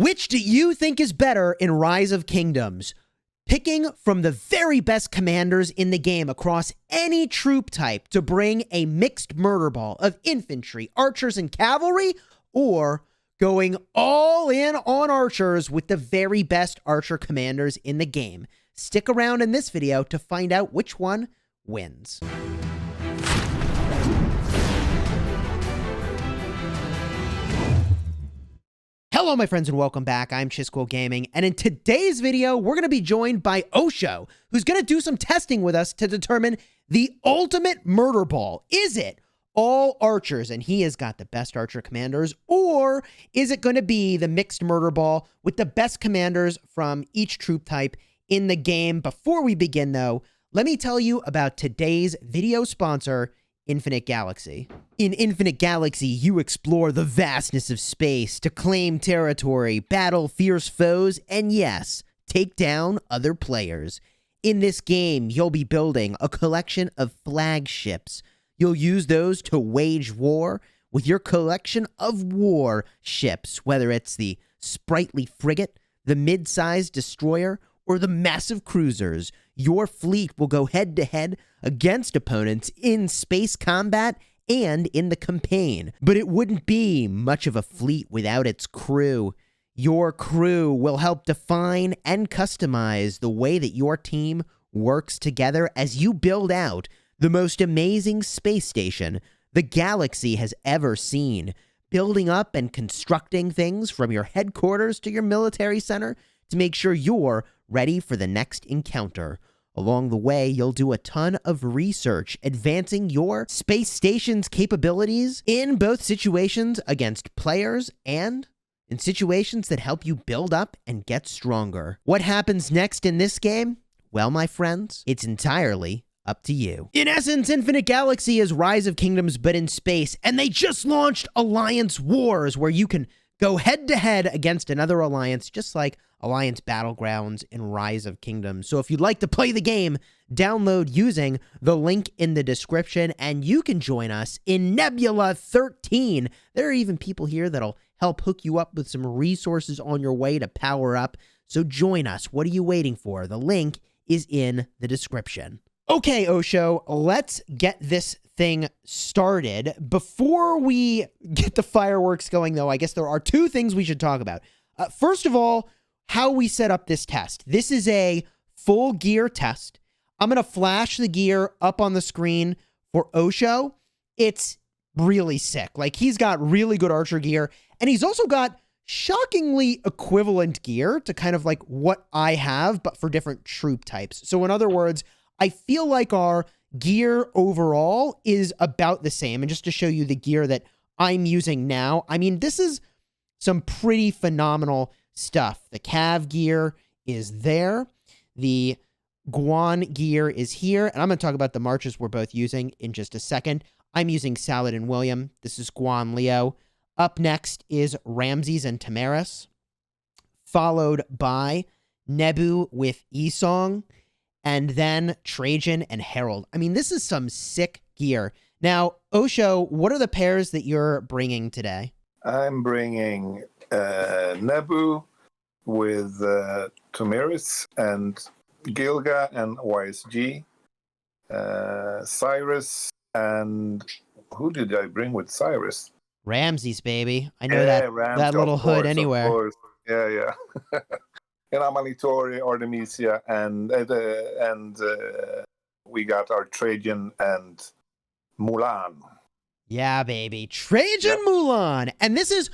Which do you think is better in Rise of Kingdoms? Picking from the very best commanders in the game across any troop type to bring a mixed murder ball of infantry, archers, and cavalry, or going all in on archers with the very best archer commanders in the game? Stick around in this video to find out which one wins. Hello, my friends, and welcome back. I'm Chisgule Gaming, and in today's video, we're going to be joined by Osho, who's going to do some testing with us to determine the ultimate murder ball. Is it all archers, and he has got the best archer commanders, or is it going to be the mixed murder ball with the best commanders from each troop type in the game? Before we begin, though, let me tell you about today's video sponsor, Infinite Galaxy. In Infinite Galaxy, you explore the vastness of space to claim territory, battle fierce foes, and yes, take down other players. In this game, you'll be building a collection of flagships. You'll use those to wage war with your collection of war ships, whether it's the sprightly frigate, the mid-sized destroyer, or the massive cruisers. Your fleet will go head-to-head against opponents in space combat and in the campaign. But it wouldn't be much of a fleet without its crew. Your crew will help define and customize the way that your team works together as you build out the most amazing space station the galaxy has ever seen. Building up and constructing things from your headquarters to your military center to make sure you're ready for the next encounter. Along the way, you'll do a ton of research, advancing your space station's capabilities in both situations against players and in situations that help you build up and get stronger. What happens next in this game? Well, my friends, it's entirely up to you. In essence, Infinite Galaxy is Rise of Kingdoms, but in space, and they just launched Alliance Wars, where you can go head-to-head against another alliance, just like Alliance Battlegrounds in Rise of Kingdoms. So if you'd like to play the game, download using the link in the description, and you can join us in Nebula 13. There are even people here that'll help hook you up with some resources on your way to power up. So join us. What are you waiting for? The link is in the description. Okay, Osho, let's get this thing started. Before we get the fireworks going, though, I guess there are two things we should talk about. First of all, how we set up this test. This is a full gear test. I'm going to flash the gear up on the screen for Osho. It's really sick. Like, he's got really good archer gear, and he's also got shockingly equivalent gear to kind of like what I have, but for different troop types. So in other words, I feel like our gear overall is about the same. And just to show you the gear that I'm using now, I mean, this is some pretty phenomenal stuff. The Cav gear is there. The Guan gear is here. And I'm going to talk about the marches we're both using in just a second. I'm using Saladin William. This is Guan Leo. Up next is Ramses and Tamaris, followed by Nebu with Esong, and then Trajan and Harald. I mean, this is some sick gear. Now, Osho, what are the pairs that you're bringing today? I'm bringing Nebu with Tamaris and Gilga and YSG, Cyrus, and who did I bring with Cyrus? Ramses, baby. I know that little hood anywhere. Yeah. And Amanitori, Artemisia, and we got our Trajan and Mulan. Yeah, baby. Trajan Mulan. And this is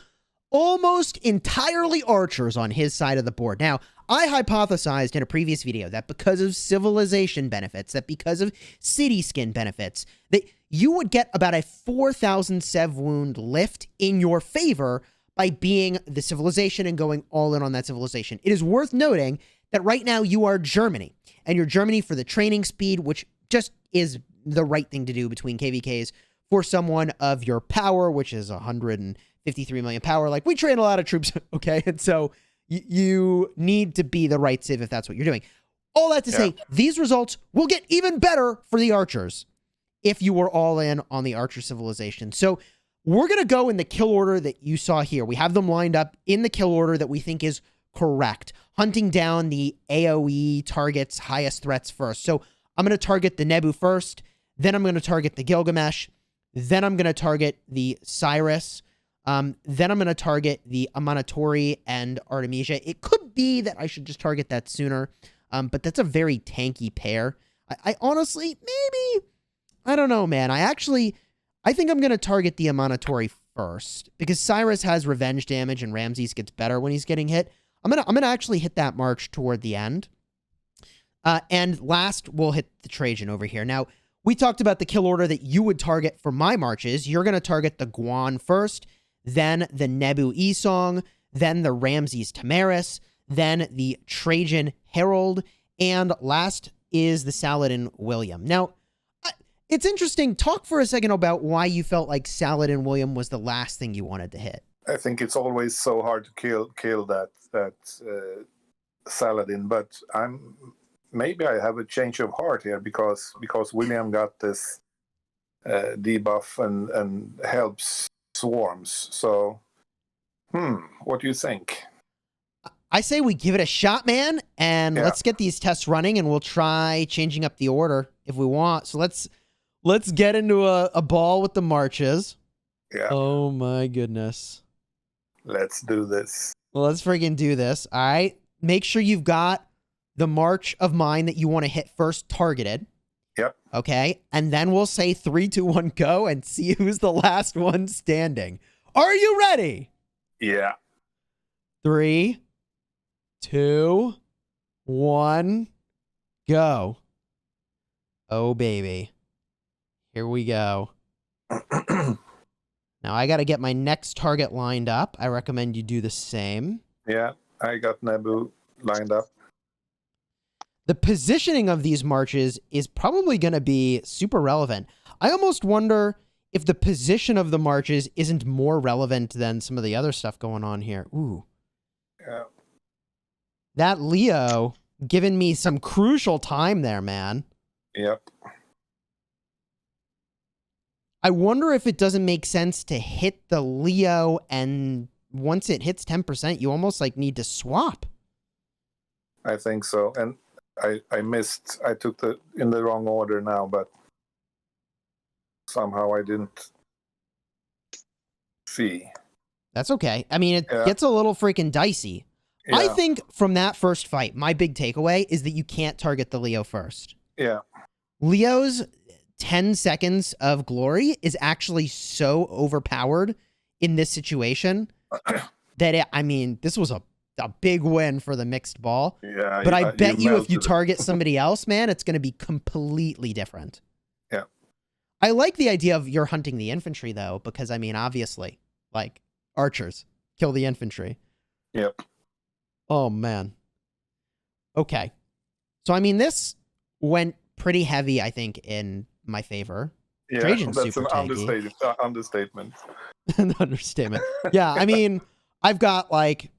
almost entirely archers on his side of the board. Now, I hypothesized in a previous video that because of civilization benefits, that because of city skin benefits, that you would get about a 4,000 sev wound lift in your favor by being the civilization and going all in on that civilization. It is worth noting that right now you are Germany, and you're Germany for the training speed, which just is the right thing to do between KVKs for someone of your power, which is 153 million power. Like, we train a lot of troops, okay? And so you need to be the right civ if that's what you're doing. All that to say, these results will get even better for the archers if you were all in on the archer civilization. So we're going to go in the kill order that you saw here. We have them lined up in the kill order that we think is correct. Hunting down the AoE targets, highest threats first. So I'm going to target the Nebu first. Then I'm going to target the Gilgamesh. Then I'm going to target the Cyrus. Then I'm going to target the Amanitore and Artemisia. It could be that I should just target that sooner, but that's a very tanky pair. I honestly, maybe, I don't know, man. I think I'm going to target the Amanitore first because Cyrus has revenge damage and Ramses gets better when he's getting hit. I'm gonna actually hit that march toward the end. And last, we'll hit the Trajan over here. Now, we talked about the kill order that you would target for my marches. You're going to target the Guan first, then the Nebu Esong, then the Ramses Tamaris, then the Trajan Harald, and last is the Saladin William. Now, it's interesting. Talk for a second about why you felt like Saladin William was the last thing you wanted to hit. I think it's always so hard to kill that Saladin, but maybe I have a change of heart here because William got this debuff and helps swarms. So, what do you think? I say we give it a shot, man, and let's get these tests running, and we'll try changing up the order if we want. So let's get into a ball with the marches. Yeah. Oh my goodness. Let's do this. Well, let's friggin' do this. All right. Make sure you've got the march of mine that you want to hit first targeted. Yep. Okay. And then we'll say 3, 2, 1, go and see who's the last one standing. Are you ready? Yeah. 3, 2, 1, go. Oh, baby. Here we go. Now, I got to get my next target lined up. I recommend you do the same. Yeah, I got Nebu lined up. The positioning of these marches is probably going to be super relevant. I almost wonder if the position of the marches isn't more relevant than some of the other stuff going on here. Ooh. Yeah. That Leo giving me some crucial time there, man. Yep. I wonder if it doesn't make sense to hit the Leo, and once it hits 10%, you almost like need to swap. I think so. And I missed. I took in the wrong order now, but somehow I didn't see. That's okay. I mean, it gets a little freaking dicey. Yeah. I think from that first fight, my big takeaway is that you can't target the Leo first. Yeah. Leo's 10 seconds of glory is actually so overpowered in this situation that, this was a big win for the mixed ball. Yeah. But I bet you if you target somebody else, man, it's going to be completely different. Yeah. I like the idea of you're hunting the infantry, though, because, obviously, like, archers kill the infantry. Yep. Oh, man. Okay. So, this went pretty heavy, I think, in my favor. Yeah, Trajan's that's super an understatement. An understatement. Yeah, I've got like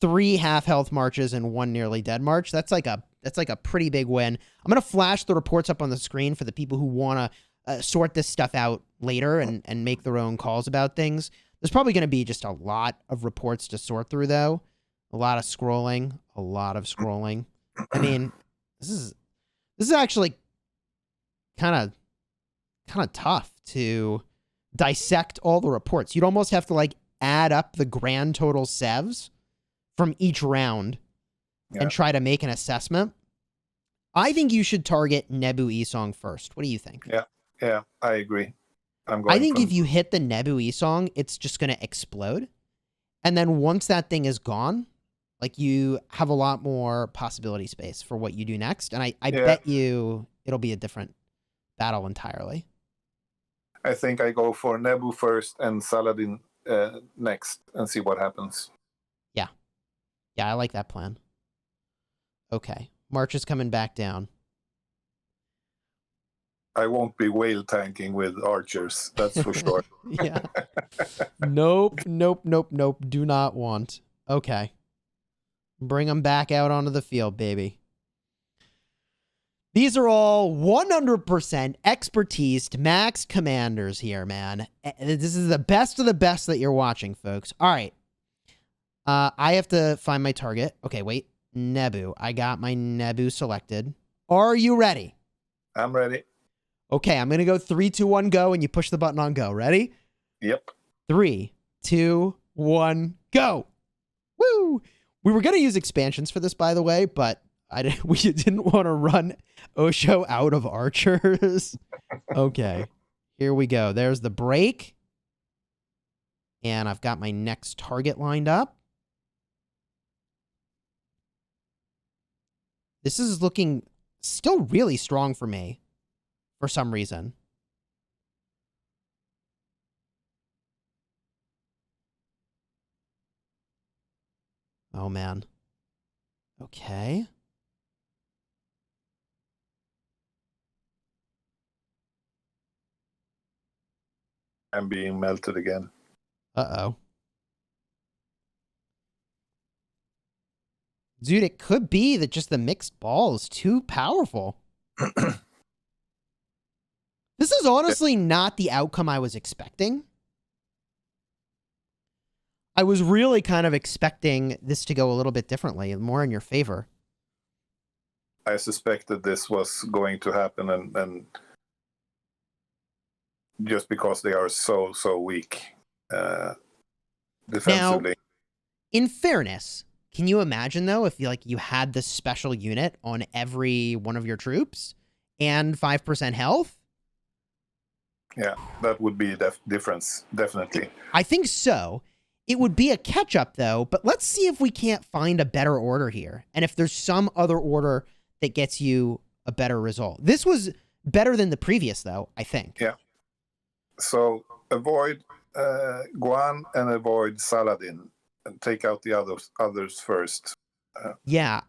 3 half health marches and 1 nearly dead march. That's like a pretty big win. I'm gonna flash the reports up on the screen for the people who want to sort this stuff out later and make their own calls about things. There's probably gonna be just a lot of reports to sort through, though. A lot of scrolling. This is actually kind of tough to dissect all the reports. You'd almost have to like add up the grand total sevs from each round and try to make an assessment. I think you should target Nebu Esong first. What do you think? Yeah, I agree. I think if you hit the Nebu Esong, it's just going to explode. And then once that thing is gone, like you have a lot more possibility space for what you do next. And I bet you it'll be a different battle entirely. I think I go for Nebu first and Saladin next and see what happens. Yeah, I like that plan. Okay. March is coming back down. I won't be whale tanking with archers, that's for sure. Yeah. Nope. Do not want. Okay. Bring them back out onto the field, baby. These are all 100% expertise to max commanders here, man. This is the best of the best that you're watching, folks. All right. I have to find my target. Okay, wait. Nebu. I got my Nebu selected. Are you ready? I'm ready. Okay, I'm going to go 3, 2, 1, go, and you push the button on go. Ready? Yep. 3, 2, 1, go. Woo! We were going to use expansions for this, by the way, but we didn't want to run Osho out of archers. Okay, here we go. There's the break. And I've got my next target lined up. This is looking still really strong for me for some reason. Oh, man. Okay. I'm being melted again. Uh-oh. Dude, it could be that just the mixed ball is too powerful. This is honestly not the outcome I was expecting. I was really kind of expecting this to go a little bit differently, more in your favor. I suspected this was going to happen, and just because they are so weak defensively. Now, in fairness, can you imagine though if you had this special unit on every one of your troops and 5% health? Yeah, that would be a difference, definitely. I think so. It would be a catch-up, though, but let's see if we can't find a better order here, and if there's some other order that gets you a better result. This was better than the previous, though, I think. Yeah. So avoid Guan and avoid Saladin, and take out the others first. Yeah.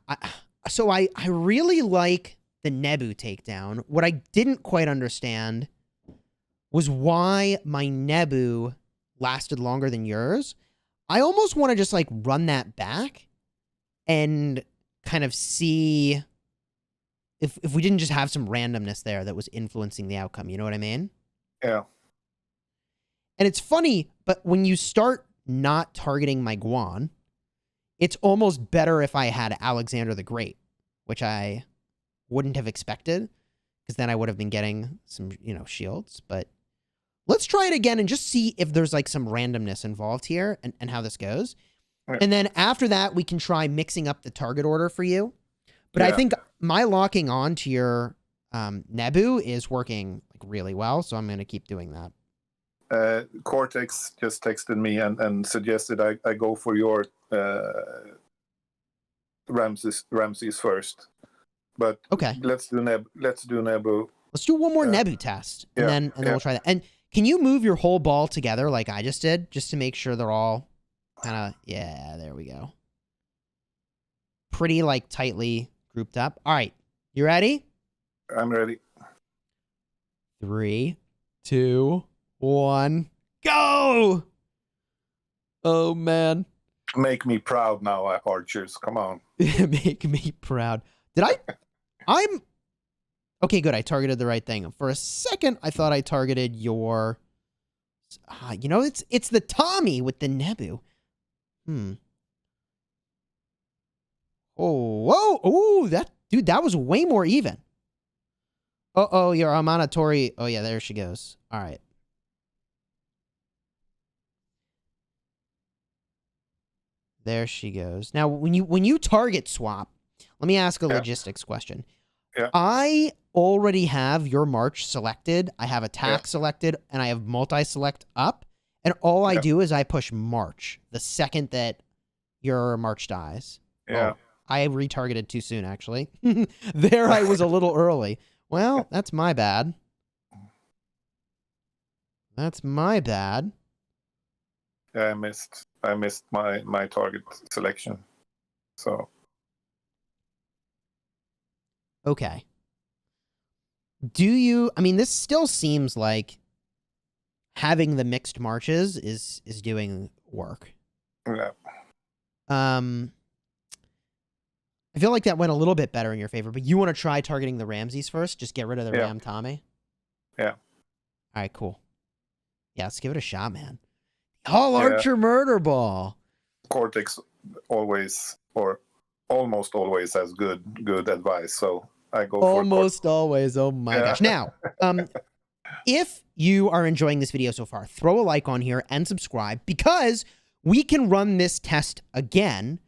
So I really like the Nebu takedown. What I didn't quite understand was why my Nebu lasted longer than yours. I almost want to just run that back and kind of see if we didn't just have some randomness there that was influencing the outcome. You know what I mean? Yeah. And it's funny, but when you start not targeting my Guan, it's almost better if I had Alexander the Great, which I wouldn't have expected, because then I would have been getting some, shields. But let's try it again and just see if there's some randomness involved here and how this goes. Yeah. And then after that, we can try mixing up the target order for you. But I think my locking on to your Nebu is working really well, so I'm going to keep doing that. Cortex just texted me and suggested I go for your Ramses first. But okay, let's do Nebu. Let's do one more Nebu test, and then we'll try that. And can you move your whole ball together like I just did, just to make sure they're all kind of, yeah, there we go. Pretty tightly grouped up. All right, you ready? I'm ready. 3, 2, 1, go! Oh man. Make me proud now, archers. Come on. Make me proud. I'm okay, good. I targeted the right thing. For a second, I thought I targeted your it's the Tomy with the Nebu. Oh, whoa. Oh, that was way more even. Oh, your Amanatori. Oh yeah, there she goes. All right. There she goes. Now, when you target swap, let me ask a logistics question. Yeah. I already have your march selected. I have attack selected, and I have multi-select up. And all I do is I push march the second that your march dies. Yeah. Oh, I retargeted too soon, actually. There I was a little early. Well, that's my bad. That's my bad. Yeah, I missed my target selection. So. Okay. This still seems like having the mixed marches is doing work. Yeah. I feel like that went a little bit better in your favor, but you want to try targeting the Ramses first? Just get rid of the Ram Tomy? Yeah. All right, cool. Yeah, let's give it a shot, man. All Archer Murder Ball. Cortex always, or almost always, has good advice, so I go almost always. Oh my gosh. Now, if you are enjoying this video so far, throw a like on here and subscribe, because we can run this test again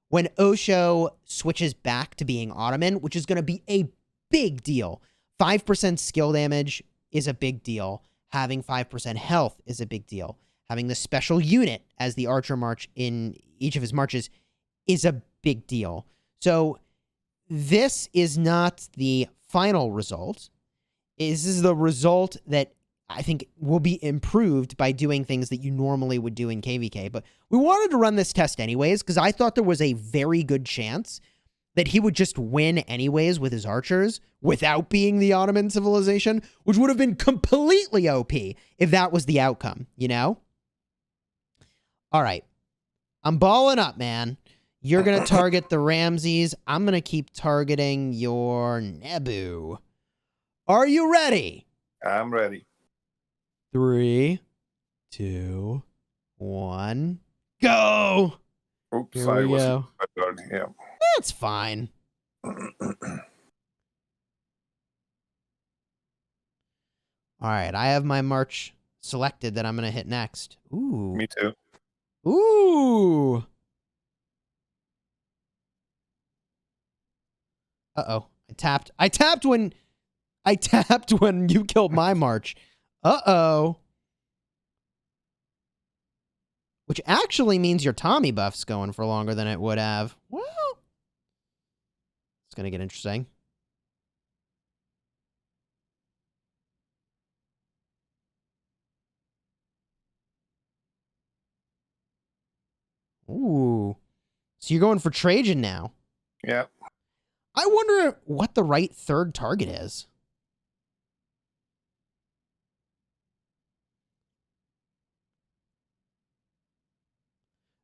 when Osho switches back to being Ottoman, which is going to be a big deal. 5% skill damage is a big deal. Having 5% health is a big deal. Having the special unit as the Archer March in each of his marches is a big deal. So this is not the final result. This is the result that I think will be improved by doing things that you normally would do in KVK. But we wanted to run this test anyways, because I thought there was a very good chance that he would just win anyways with his archers without being the Ottoman civilization, which would have been completely OP if that was the outcome, you know? All right. I'm balling up, man. You're going to target the Ramses. I'm going to keep targeting your Nebu. Are you ready? I'm ready. 3, 2, 1, go! Oops, Here I we was go. yeah. That's fine. All right, I have my march selected that I'm going to hit next. Ooh. Me too. Ooh. Uh-oh. I tapped when you killed my march. Uh-oh. Which actually means your Tomy buff's going for longer than it would have. Well, it's going to get interesting. Ooh. So you're going for Trajan now. Yeah. I wonder what the right third target is.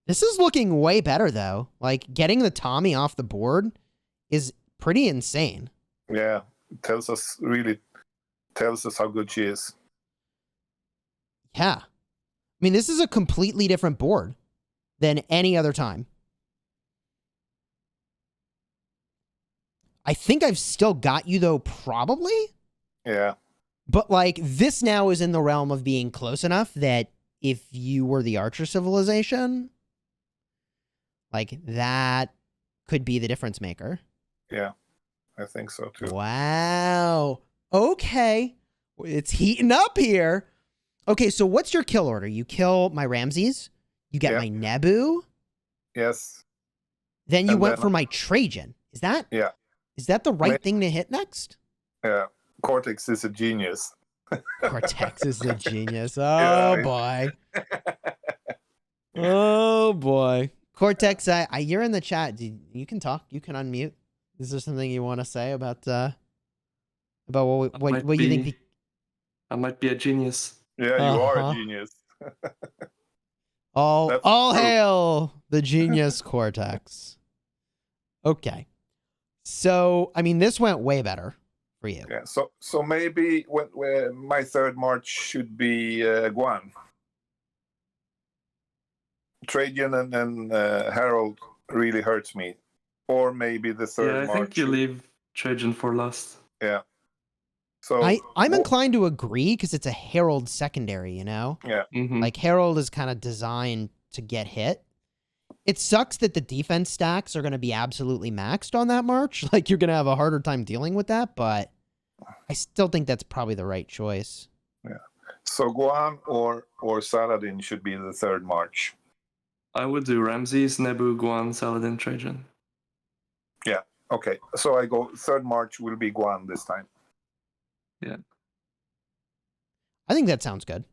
This is looking way better, though. Like, getting the Tomy off the board is pretty insane. Yeah. Really tells us how good she is. Yeah. I mean, this is a completely different board than any other time. I think I've still got you, though, probably. Yeah. But, like, this now is in the realm of being close enough that if you were the Archer civilization, like, that could be the difference maker. Yeah, I think so, too. Wow. Okay. It's heating up here. Okay, so what's your kill order? You kill my Ramses. You get my Nebu. Yes. Then you went for my Trajan. Is that? Yeah. Is that the right thing to hit next? Yeah. Cortex is a genius. Cortex is a genius. Oh, boy. Oh, boy. Cortex, you're in the chat. You can talk. You can unmute. Is there something you want to say about what you think? I might be a genius. Yeah, you are a genius. all hail the genius Cortex. Okay. So, I mean, this went way better for you. Yeah. So maybe when my third march should be Guan. Trajan and Harald really hurts me. Or maybe the third march. I think you leave Trajan for last. Yeah. So I'm inclined to agree, because it's a Harald secondary, you know? Yeah. Mm-hmm. Like, Harald is kind of designed to get hit. It sucks that the defense stacks are going to be absolutely maxed on that march. Like, you're going to have a harder time dealing with that, but I still think that's probably the right choice. Yeah. So Guan or Saladin should be the third march. I would do Ramses, Nebu, Guan, Saladin, Trajan. Yeah. Okay. So I go third march will be Guan this time. Yeah. I think that sounds good.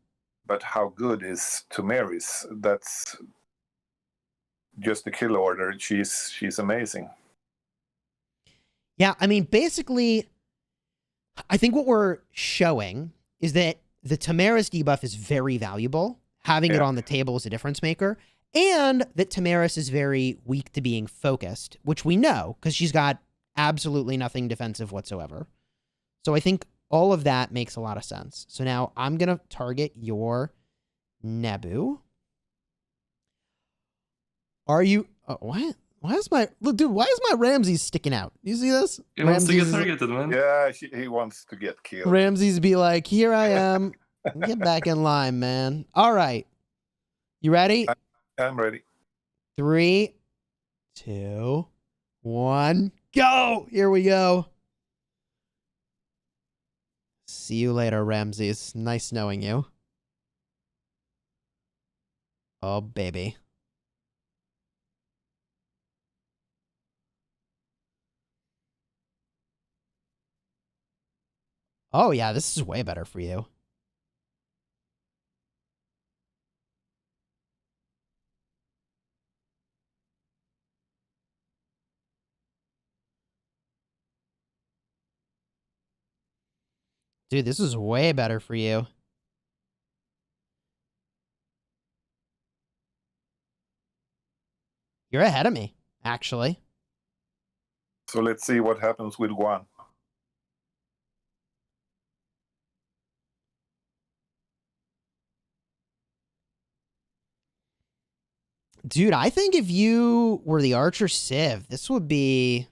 But how good is Tomeris? That's just the kill order. She's amazing. Yeah, I mean, basically, I think what we're showing is that the Tomeris debuff is very valuable. Having it on the table is a difference maker. and that Tamaris is very weak to being focused, which we know because she's got absolutely nothing defensive whatsoever. So I think all of that makes a lot of sense. So now I'm going to target your Nebu. Are you... Oh, what? Why is my... Look, dude, why is my Ramses sticking out? You see this? He wants to get Ramses is- targeted, man. Yeah, he wants to get killed. Ramses be like, here I am. Get back in line, man. All right. You ready? I'm ready. 3, 2, 1, go! Here we go. See you later, Ramses. Nice knowing you. Oh, baby. Oh, yeah, this is way better for you. Dude, this is way better for you. You're ahead of me, actually. So let's see what happens with Guan. Dude, I think if you were the Archer Civ, this would be...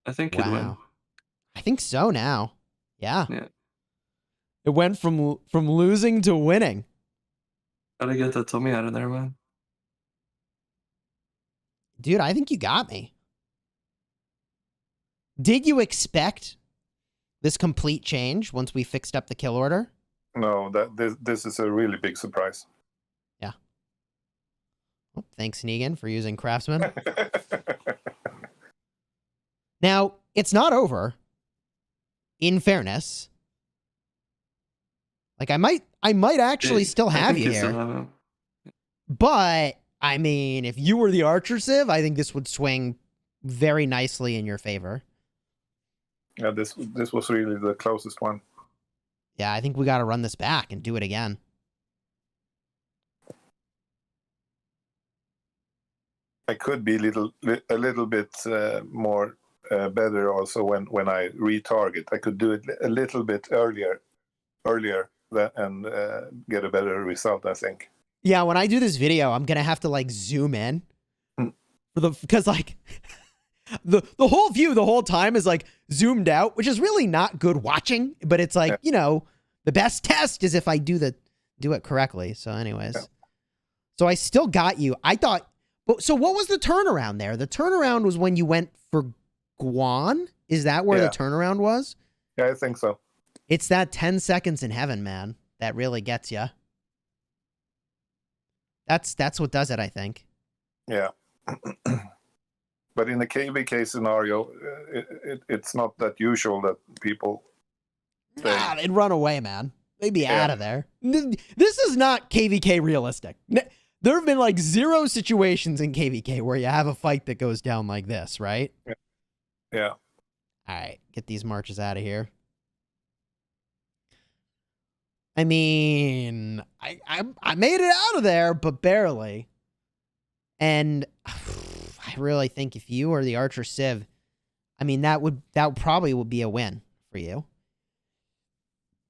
I think he'd win. I think so now. Yeah. Yeah. It went from losing to winning. Gotta get that Tomy out of there, man. Dude, I think you got me. Did you expect this complete change once we fixed up the kill order? No, this is a really big surprise. Yeah. Well, thanks, Negan, for using Craftsman. Now, it's not over. In fairness. Like, I might actually still have you here. But, I mean, if you were the Archer Civ, I think this would swing very nicely in your favor. Yeah, this was really the closest one. Yeah, I think we got to run this back and do it again. I could be a little bit more better also when I retarget. I could do it a little bit earlier and get a better result, I think. Yeah, when I do this video, I'm gonna have to like zoom in because like the whole view the whole time is like zoomed out, which is really not good watching. But it's like, you know, the best test is if I do it correctly. So, anyways, so I still got you. I thought. So what was the turnaround there? The turnaround was when you went for Guan? Is that where the turnaround was? Yeah, I think so. It's that 10 seconds in heaven, man. That really gets you. That's what does it, I think. Yeah. But in the KVK scenario, it's not that usual that people... Nah, they'd run away, man. They'd be out of there. This is not KVK realistic. There have been like 0 situations in KVK where you have a fight that goes down like this, right? Yeah. All right, get these marches out of here. I mean, I made it out of there, but barely. And I really think if you were the Archer Civ, I mean, that probably would be a win for you.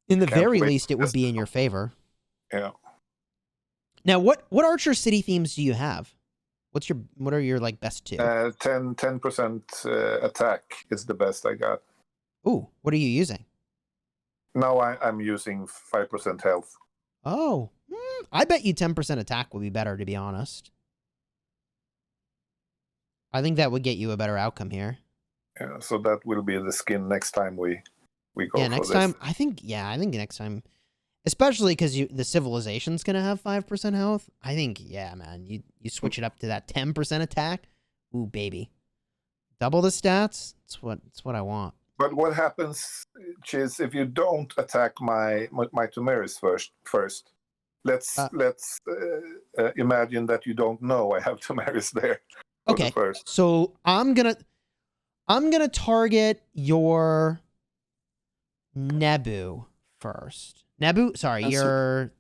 In the very least, it would be in your favor. Yeah. Now, what Archer City themes do you have? What are your like best two? 10% attack is the best I got. Ooh, what are you using? Now I'm using 5% health. Oh, I bet you 10% attack would be better, to be honest. I think that would get you a better outcome here. Yeah, so that will be the skin next time we go. Yeah, for next this. time. I think next time, especially because the civilization's gonna have 5% health. I think, yeah, man, you switch it up to that 10% attack. Ooh, baby, double the stats. It's what I want. But what happens, Chiz, if you don't attack my Tomeris first? Let's imagine that you don't know I have Tomeris there. Okay, first. So I'm gonna target your Nebu first. Your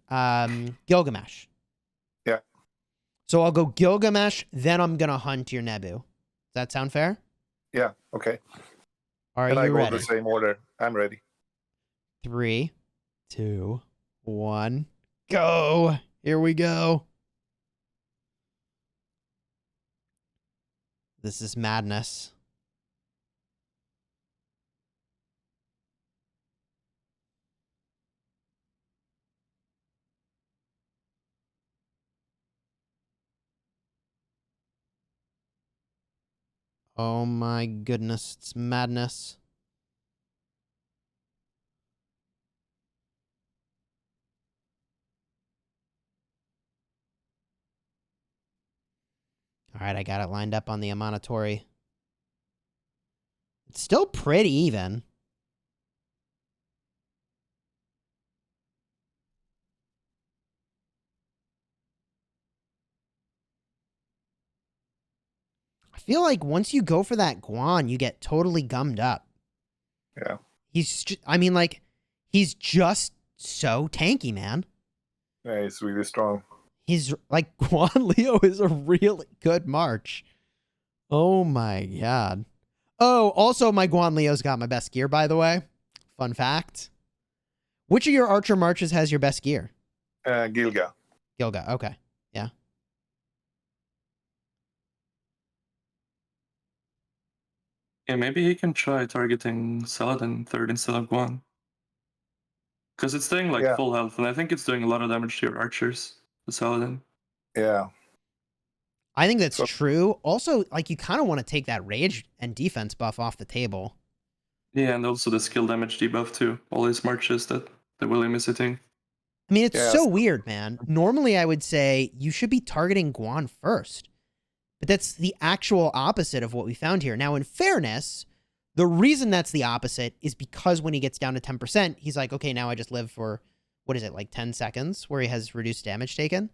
Gilgamesh. Yeah. So I'll go Gilgamesh, then I'm going to hunt your Nebu. Does that sound fair? Yeah, okay. Are And I you go ready? the same order. I'm ready. 3, 2, 1, go. Here we go. This is madness. Oh my goodness, it's madness. All right, I got it lined up on the Amonitory. It's still pretty even. I feel like once you go for that Guan, you get totally gummed up. Yeah. He's just so tanky, man. Yeah, it's really strong. He's like, Guan Leo is a really good march. Oh my god. Oh, also my Guan Leo's got my best gear, by the way. Fun fact. Which of your archer marches has your best gear? Gilga. Gilga, okay. Yeah. Yeah, maybe he can try targeting Saladin third instead of Guan. Because it's doing like Yeah. full health, and I think it's doing a lot of damage to your archers, the Saladin. Yeah. I think that's true. Also, like, you kind of want to take that rage and defense buff off the table. Yeah, and also the skill damage debuff too. All his marches that William is hitting. I mean, it's so weird, man. Normally, I would say you should be targeting Guan first. But that's the actual opposite of what we found here. Now, in fairness, the reason that's the opposite is because when he gets down to 10%, he's like, okay, now I just live for, what is it, like 10 seconds where he has reduced damage taken?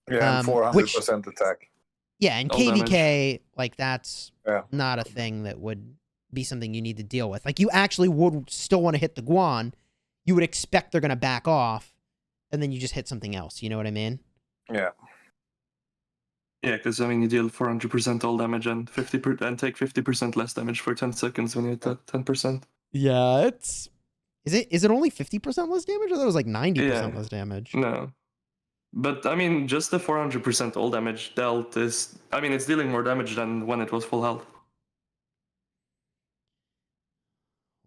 Yeah, and 400% attack. Yeah, and All KVK, damage. like, that's not a thing that would be something you need to deal with. Like, you actually would still want to hit the Guan. You would expect they're going to back off, and then you just hit something else. You know what I mean? Yeah. Yeah, because I mean you deal 400% all damage and and take 50% less damage for 10 seconds when you hit that 10%. Yeah, it's... Is it only 50% less damage? I thought it was like 90% less damage. No. But I mean, just the 400% all damage dealt is... I mean, it's dealing more damage than when it was full health.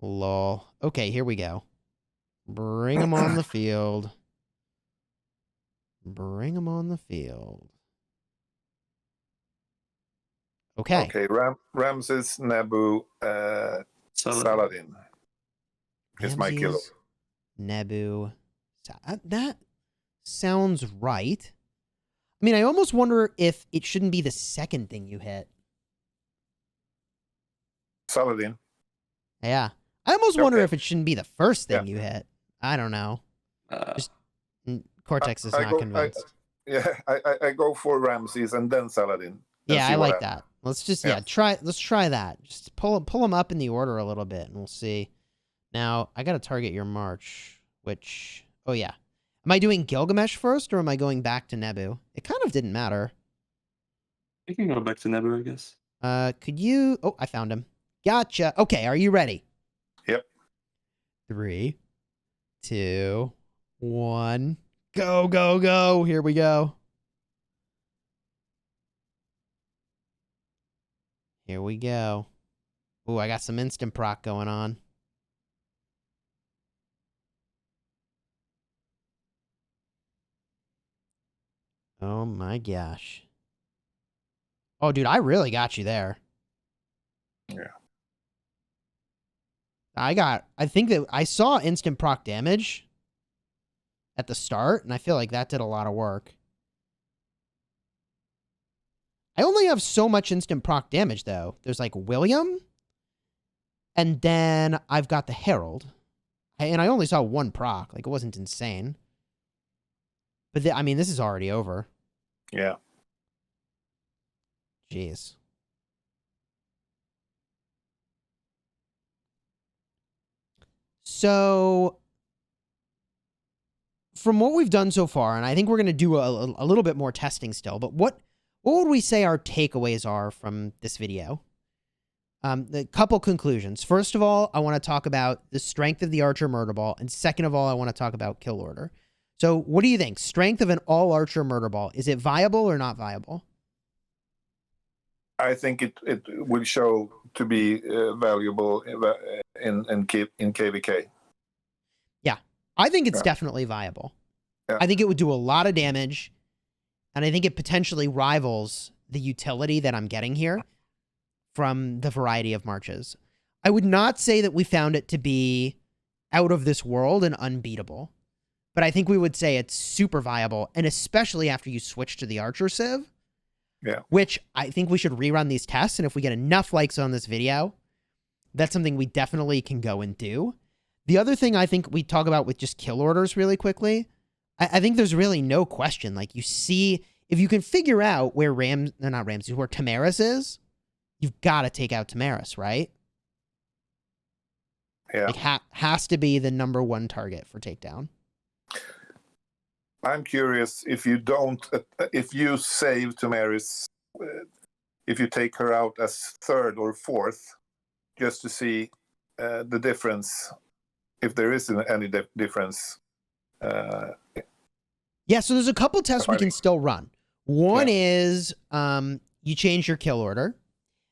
Lol. Okay, here we go. Bring him on the field. Bring him on the field. Okay. Okay, Ramses, Nebu, Saladin. Is my killer. Nebu. That sounds right. I mean, I almost wonder if it shouldn't be the second thing you hit. Saladin. Yeah. I almost wonder if it shouldn't be the first thing you hit. I don't know. Just Cortex is not convinced. I go for Ramses and then Saladin. Yeah, I like that. Let's just let's try that. Just pull them up in the order a little bit and we'll see. Now, I got to target your march, which oh yeah. Am I doing Gilgamesh first or am I going back to Nebu? It kind of didn't matter. You can go back to Nebu, I guess. Could you Oh, I found him. Gotcha. Okay, are you ready? Yep. 3, 2, 1. Go, go, go. Here we go. Here we go. Ooh, I got some instant proc going on. Oh my gosh. Oh, dude, I really got you there. Yeah. I think that I saw instant proc damage at the start, and I feel like that did a lot of work. I only have so much instant proc damage, though. There's like William, and then I've got the Harald. And I only saw one proc. Like, it wasn't insane. But, I mean, this is already over. Yeah. Jeez. So, from what we've done so far, and I think we're going to do a little bit more testing still, but what would we say our takeaways are from this video? The couple conclusions. First of all, I want to talk about the strength of the Archer Murder Ball, and second of all, I want to talk about kill order. So what do you think? Strength of an all-Archer Murder Ball. Is it viable or not viable? I think it will show to be valuable in KVK. Yeah, I think it's definitely viable. Yeah. I think it would do a lot of damage, and I think it potentially rivals the utility that I'm getting here from the variety of marches. I would not say that we found it to be out of this world and unbeatable, but I think we would say it's super viable, and especially after you switch to the Archer Civ, which I think we should rerun these tests, and if we get enough likes on this video, that's something we definitely can go and do. The other thing I think we talk about with just kill orders really quickly, I think there's really no question. Like, you see, if you can figure out where where Tamaris is, you've got to take out Tamaris, right? Yeah. Like, has to be the #1 target for takedown. I'm curious if you don't, if you save Tamaris, if you take her out as 3rd or 4th, just to see the difference, if there is any difference. Yeah, so there's a couple tests we can still run. One is you change your kill order.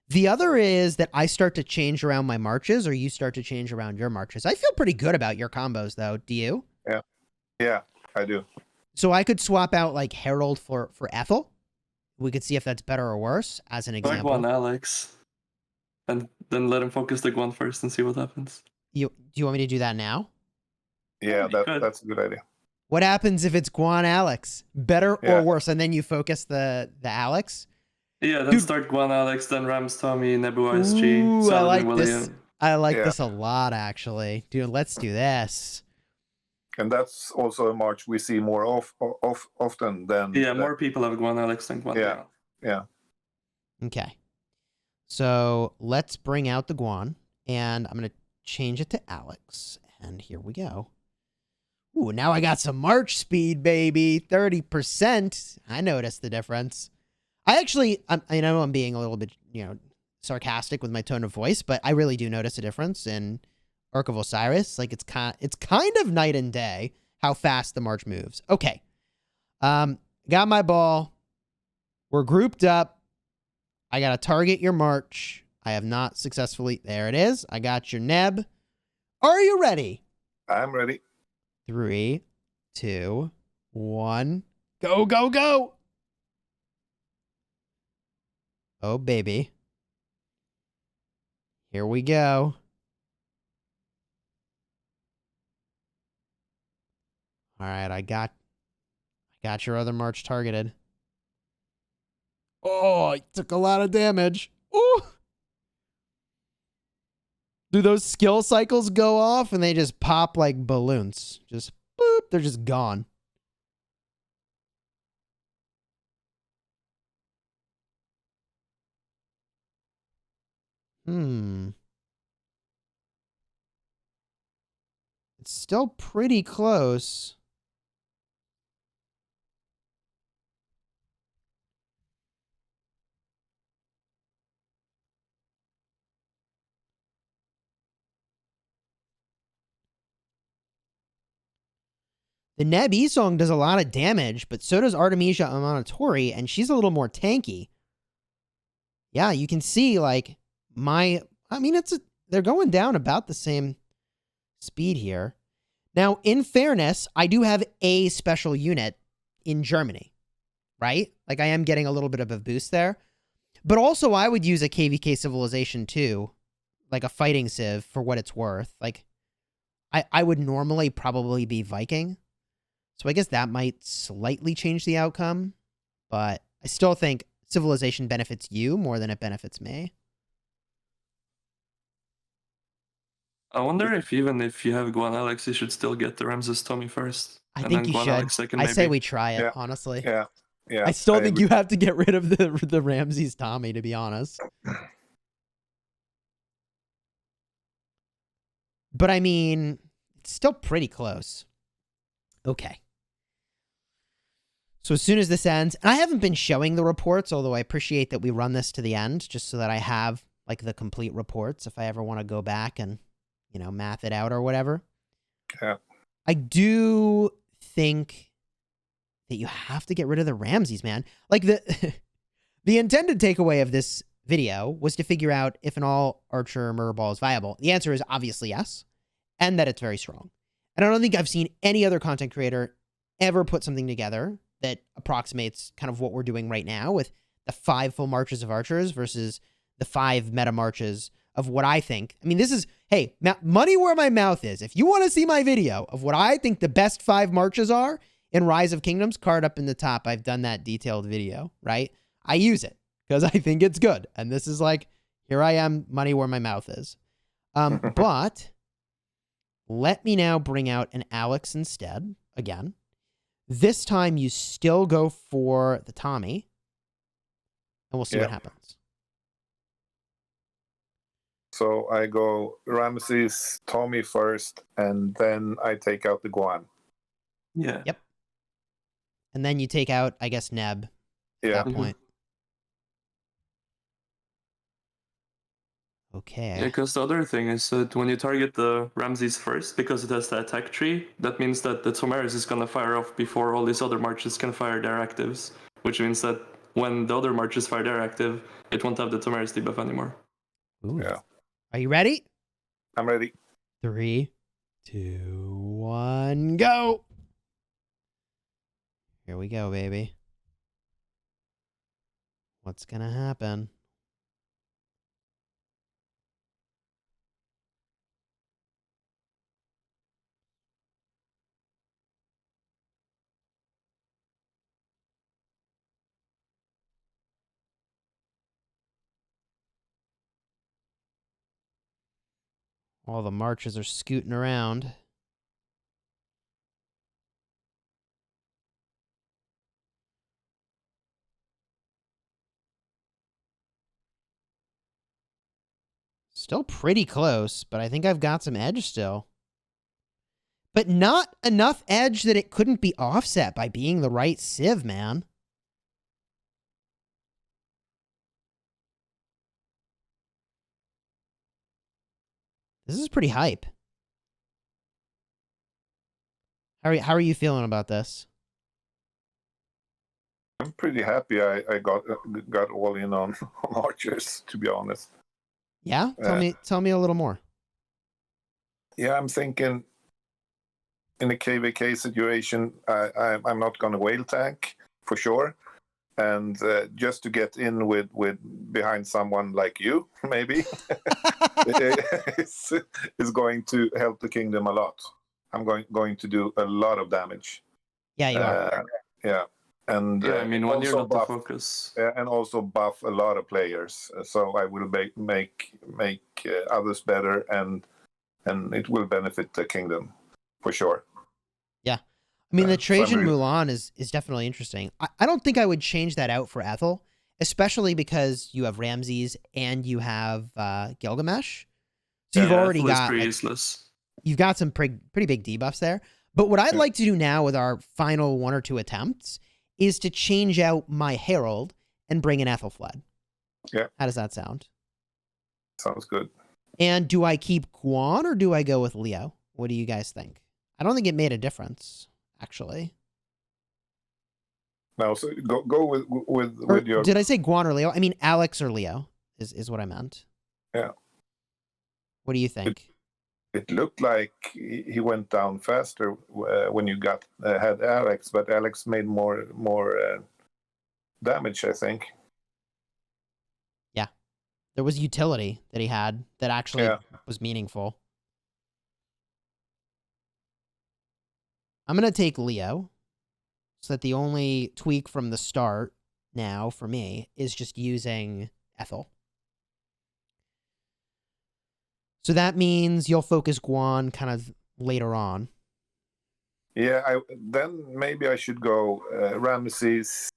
The other is that I start to change around my marches, or you start to change around your marches. I feel pretty good about your combos, though. Do you? Yeah, I do. So I could swap out like Harald for Ethel. We could see if that's better or worse, as an example. Guan Alex, and then let him focus the Guan first and see what happens. Do you want me to do that now? Yeah, that's a good idea. What happens if it's Guan Alex? Better or worse? And then you focus the Alex? Yeah, then start Guan Alex, then Rams Tomy, Nebu YSG, Ooh, Saladin, I like this. I like this a Yeah. lot, actually. Dude, let's do this. And that's also a march we see more often than. Yeah, more people have Guan Alex than Guan. Yeah. Okay. So let's bring out the Guan, and I'm going to change it to Alex. And here we go. Ooh, now I got some march speed, baby. 30%. I noticed the difference. I know I'm being a little bit, sarcastic with my tone of voice, but I really do notice a difference in Ark of Osiris. Like, it's kind of night and day how fast the march moves. Okay. Got my ball. We're grouped up. I got to target your march. I have not successfully. There it is. I got your Neb. Are you ready? I'm ready. 3, 2, 1. Go, go, go. Oh, baby. Here we go. All right, I got your other march targeted. Oh, it took a lot of damage. Ooh. Do those skill cycles go off and they just pop like balloons? Just boop, they're just gone. It's still pretty close. The Neb E-Song does a lot of damage, but so does Artemisia Amanitore, and she's a little more tanky. Yeah, you can see, like, they're going down about the same speed here. Now, in fairness, I do have a special unit in Germany, right? Like, I am getting a little bit of a boost there. But also, I would use a KVK Civilization too, like a fighting civ, for what it's worth. Like, I would normally probably be Viking. So I guess that might slightly change the outcome. But I still think Civilization benefits you more than it benefits me. I wonder if even if you have Guan Alex, you should still get the Ramses Tomy first. I think you Guan should. Alex second, I maybe. say we try it, Yeah. honestly. Yeah. I still think you have to get rid of the Ramses Tomy, to be honest. But I mean, it's still pretty close. Okay. So as soon as this ends, and I haven't been showing the reports, although I appreciate that we run this to the end just so that I have like the complete reports if I ever want to go back and, you know, math it out or whatever. Yeah. I do think that you have to get rid of the Ramses, man. Like the the intended takeaway of this video was to figure out if an all archer murder ball is viable. The answer is obviously yes, and that it's very strong. And I don't think I've seen any other content creator ever put something together that approximates kind of what we're doing right now with the 5 full marches of archers versus the 5 meta marches of what I think. I mean, this is, hey, money where my mouth is. If you want to see my video of what I think the best 5 marches are in Rise of Kingdoms, card up in the top. I've done that detailed video, right? I use it because I think it's good. And this is like, here I am, money where my mouth is. But let me now bring out an Alex instead, again. This time you still go for the Tomy, and we'll see what happens. So I go Ramses, Tomy first, and then I take out the Guan. Yeah. Yep. And then you take out, I guess, Neb at that point. Okay. Yeah, because the other thing is that when you target the Ramses first, because it has the attack tree, that means that the Tomeris is going to fire off before all these other marches can fire their actives, which means that when the other marches fire their active, it won't have the Tomeris debuff anymore. Ooh. Yeah. Are you ready? I'm ready. 3, 2, 1, go! Here we go, baby. What's gonna happen? All the marches are scooting around. Still pretty close, but I think I've got some edge still. But not enough edge that it couldn't be offset by being the right civ, man. This is pretty hype. How are you feeling about this? I'm pretty happy I got all in on archers, to be honest. Yeah? Tell me a little more. Yeah, I'm thinking in a KVK situation, I'm not going to whale tank for sure. And just to get in with behind someone like you, maybe, is going to help the kingdom a lot. I'm going to do a lot of damage. Yeah, you are. Yeah. And yeah, I mean, when you're not the focus. And also buff a lot of players. So I will make others better, and it will benefit the kingdom for sure. Yeah. I mean, the Trajan Mulan is definitely interesting. I don't think I would change that out for Aethel, especially because you have Ramses and you have Gilgamesh. So you've already got useless. You've got some pretty big debuffs there. But what I'd like to do now with our final 1 or 2 attempts is to change out my Harald and bring in Aethelflaed. Yeah. How does that sound? Sounds good. And do I keep Guan or do I go with Leo? What do you guys think? I don't think it made a difference, actually. No, so go with your... Did I say Guan or Leo? I mean Alex or Leo is what I meant. Yeah. What do you think? It looked like he went down faster when you had Alex, but Alex made more damage, I think. Yeah, there was utility that he had that actually was meaningful. I'm gonna take Leo, so that the only tweak from the start now for me is just using Ethel. So that means you'll focus Guan kind of later on. Yeah, then maybe I should go Ramses,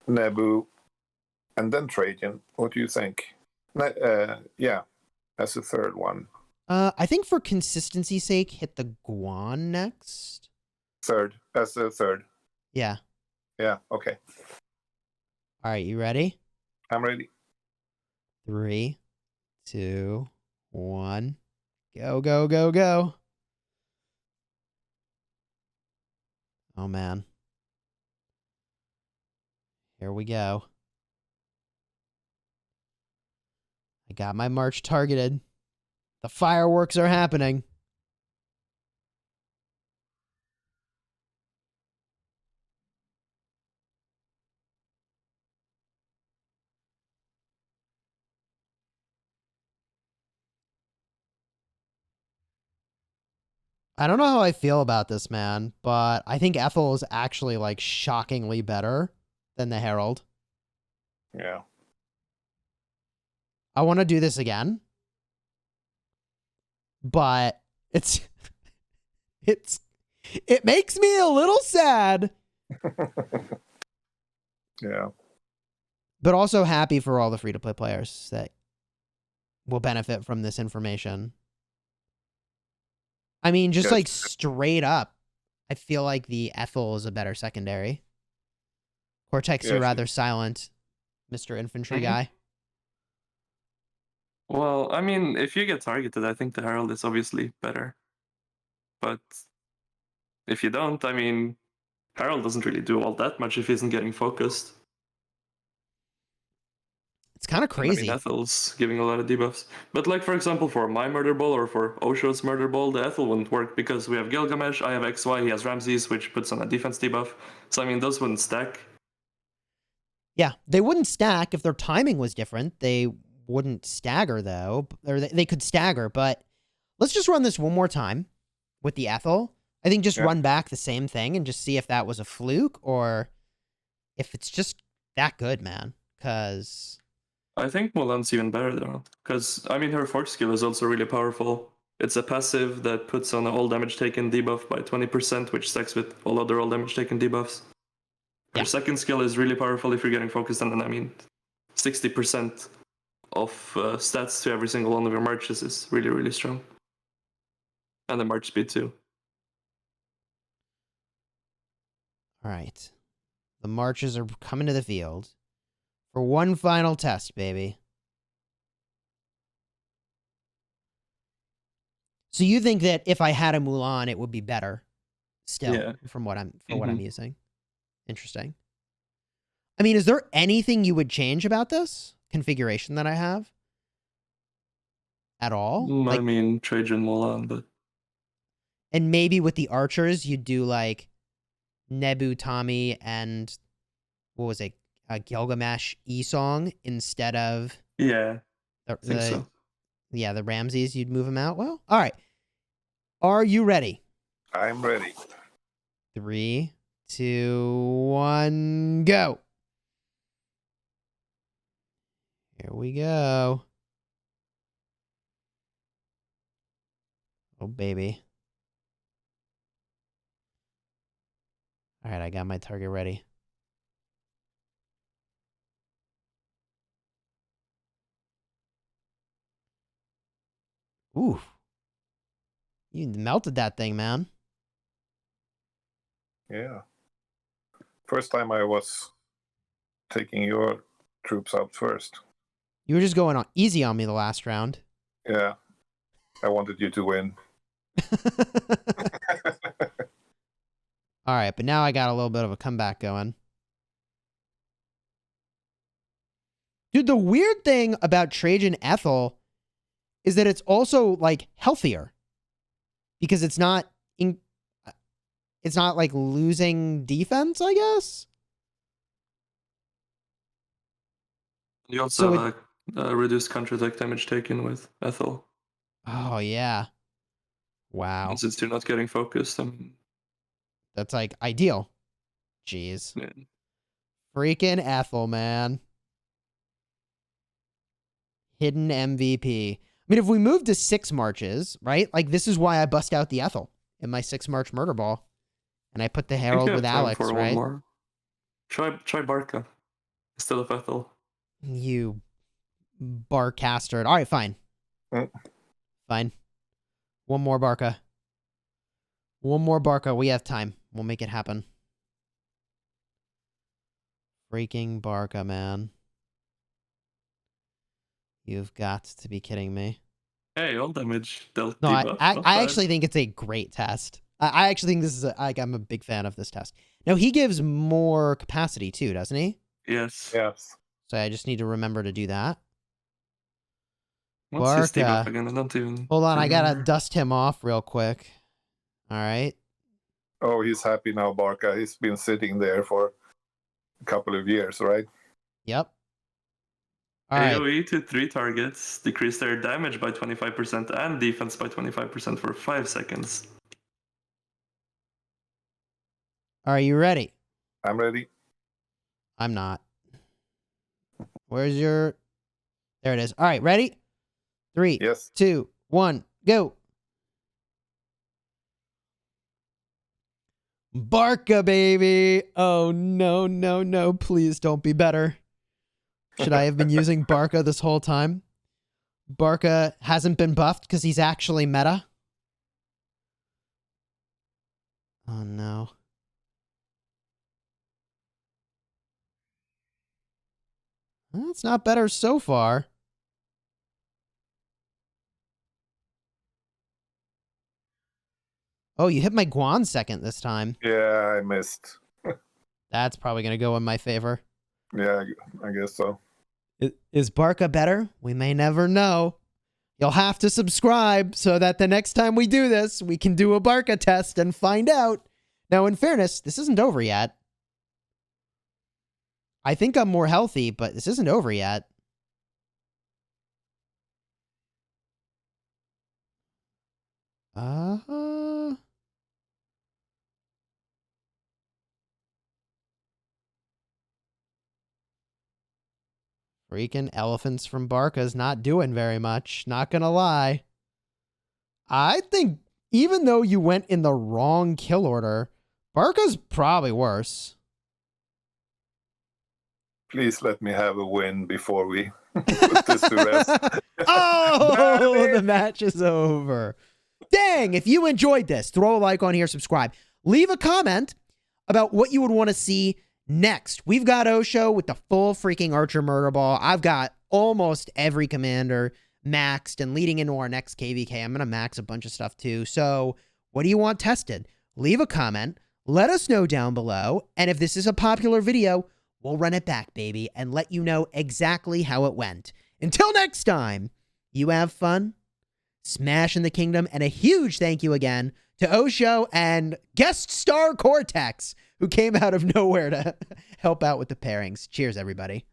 Nebu, and then Trajan. What do you think? Yeah, as a third one. I think for consistency's sake, hit the Guan next. Third, as a third. Yeah. Yeah, okay. All right, you ready? I'm ready. 3, 2, 1. Go, go, go, go. Oh, man. Here we go. I got my march targeted. The fireworks are happening. I don't know how I feel about this, man, but I think Ethel is actually, like, shockingly better than the Harald. Yeah. I want to do this again, but it makes me a little sad, Yeah. but also happy for all the free-to-play players that will benefit from this information. I mean, just Yes. like straight up, I feel like the Ethel is a better secondary. Cortex, you're Yes. rather silent, Mr. Infantry Mhm. guy. Well, I mean, if you get targeted, I think the Herald is obviously better. But if you don't, I mean, Harald doesn't really do all that much if he isn't getting focused. It's kind of And I mean, crazy. Ethel's giving a lot of debuffs. But like, for example, for my murder ball or for Osho's murder ball, the Ethel wouldn't work because we have Gilgamesh, I have XY, he has Ramses, which puts on a defense debuff. So I mean, those wouldn't stack. Yeah, they wouldn't stack if their timing was different. They wouldn't stagger, though. Or they could stagger, but let's just run this one more time with the Ethel. I think just Yeah. run back the same thing and just see if that was a fluke or if it's just that good, man. Because I think Mulan's even better though, because I mean, her fork skill is also really powerful. It's a passive that puts on a all damage taken debuff by 20%, which stacks with all other all damage taken debuffs. Her Yeah. second skill is really powerful if you're getting focused, and then I mean, 60% of stats to every single one of your marches is really, really strong. And the march speed too. all right, the marches are coming to the field for one final test, baby. So you think that if I had a Mulan, it would be better still Yeah. from what I'm Mhm. using? Interesting. I mean, is there anything you would change about this configuration that I have at all? I Like, mean, Trajan Mulan, but and maybe with the archers, you'd do like Nebu, Tomy, and what was it? A Gilgamesh E-song instead of yeah, the, I think so. the Ramses. You'd move them out. Well, all right. Are you ready? I'm ready. 3, 2, 1, go. Here we go. Oh, baby. All right, I got my target ready. Ooh. You melted that thing, man. Yeah. First time I was taking your troops out first. You were just going on easy on me the last round. Yeah. I wanted you to win. All right, but now I got a little bit of a comeback going. Dude, the weird thing about Trajan Ethel is that it's also like healthier because it's not like losing defense, I guess. You also So have a reduced counterattack damage taken with Ethel. Oh yeah. Wow. And since you're not getting focused, I mean, That's like ideal. Jeez. yeah. Freaking Ethel, man. Hidden MVP. I mean, if we move to 6 marches, right? Like, this is why I bust out the Ethel in my 6 march murder ball. And I put the I think Harald you have with time Alex, for one right? more. Try Barca instead of Ethel. You barcastard. All right, fine. Mm. Fine. One more Barca. One more Barca. We have time. We'll make it happen. Freaking Barca, man. You've got to be kidding me. Hey, all damage dealt No, debuff. I Not bad. actually think it's a great test. I actually think this is I'm a big fan of this test. Now, he gives more capacity too, doesn't he? Yes. Yes. So I just need to remember to do that. What's his debuff Barca. again? I don't even. Hold on, I gotta remember. dust him off real quick. All right. Oh, he's happy now, Barca. He's been sitting there for a couple of years, right? Yep. All right. AoE to 3 targets, decrease their damage by 25% and defense by 25% for 5 seconds. Are you ready? I'm ready. I'm not. Where's your... There it is. All right, ready? 3, Yes. 2, 1, go. Barca, baby. Oh, no, no, no. Please don't be better. Should I have been using Barca this whole time? Barca hasn't been buffed because he's actually meta. Oh, no. Well, it's not better so far. Oh, you hit my Guan second this time. Yeah, I missed. That's probably going to go in my favor. Yeah, I guess so. Is Barca better? We may never know. You'll have to subscribe so that the next time we do this, we can do a Barca test and find out. Now, in fairness, this isn't over yet. I think I'm more healthy, but this isn't over yet. Freaking elephants from Barca's not doing very much. Not gonna lie. I think even though you went in the wrong kill order, Barca's probably worse. Please let me have a win before we put this to rest. Oh, the match is over. Dang, if you enjoyed this, throw a like on here, subscribe. Leave a comment about what you would want to see next. We've got Osho with the full freaking Archer Murder Ball. I've got almost every commander maxed, and leading into our next KVK, I'm going to max a bunch of stuff too. So what do you want tested? Leave a comment. Let us know down below. And if this is a popular video, we'll run it back, baby, and let you know exactly how it went. Until next time, you have fun, smash in the kingdom, and a huge thank you again to Osho and guest star Cortex, who came out of nowhere to help out with the pairings. Cheers, everybody.